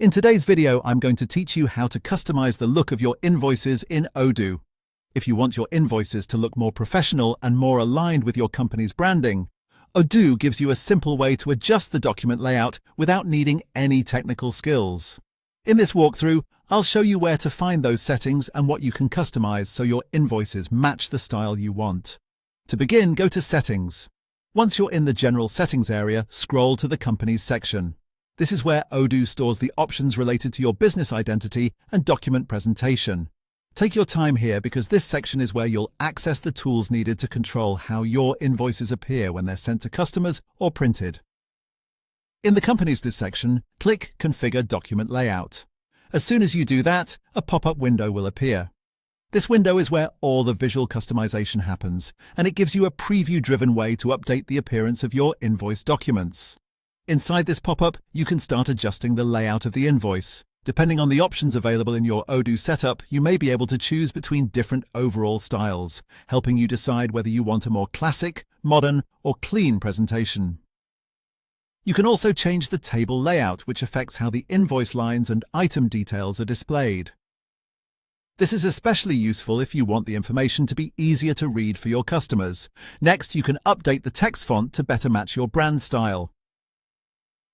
In today's video, I'm going to teach you how to customize the look of your invoices in Odoo. If you want your invoices to look more professional and more aligned with your company's branding, Odoo gives you a simple way to adjust the document layout without needing any technical skills. In this walkthrough, I'll show you where to find those settings and what you can customize so your invoices match the style you want. To begin, go to Settings. Once you're in the General Settings area, scroll to the Companies section. This is where Odoo stores the options related to your business identity and document presentation. Take your time here because this section is where you'll access the tools needed to control how your invoices appear when they're sent to customers or printed. In the Companies section, click Configure Document Layout. As soon as you do that, a pop-up window will appear. This window is where all the visual customization happens, and it gives you a preview-driven way to update the appearance of your invoice documents. Inside this pop-up, you can start adjusting the layout of the invoice. Depending on the options available in your Odoo setup, you may be able to choose between different overall styles, helping you decide whether you want a more classic, modern, or clean presentation. You can also change the table layout, which affects how the invoice lines and item details are displayed. This is especially useful if you want the information to be easier to read for your customers. Next, you can update the text font to better match your brand style.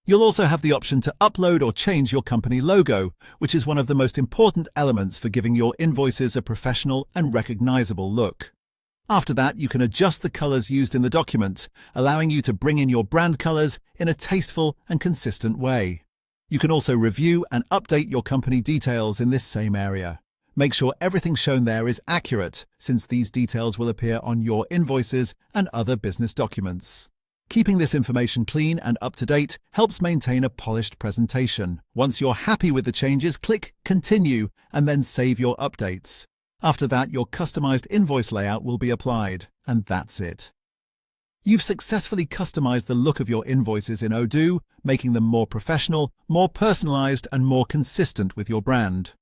You'll also have the option to upload or change your company logo, which is one of the most important elements for giving your invoices a professional and recognizable look. After that, you can adjust the colors used in the document, allowing you to bring in your brand colors in a tasteful and consistent way. You can also review and update your company details in this same area. Make sure everything shown there is accurate, since these details will appear on your invoices and other business documents. Keeping this information clean and up to date helps maintain a polished presentation. Once you're happy with the changes, click Continue and then save your updates. After that, your customized invoice layout will be applied, and that's it. You've successfully customized the look of your invoices in Odoo, making them more professional, more personalized, and more consistent with your brand.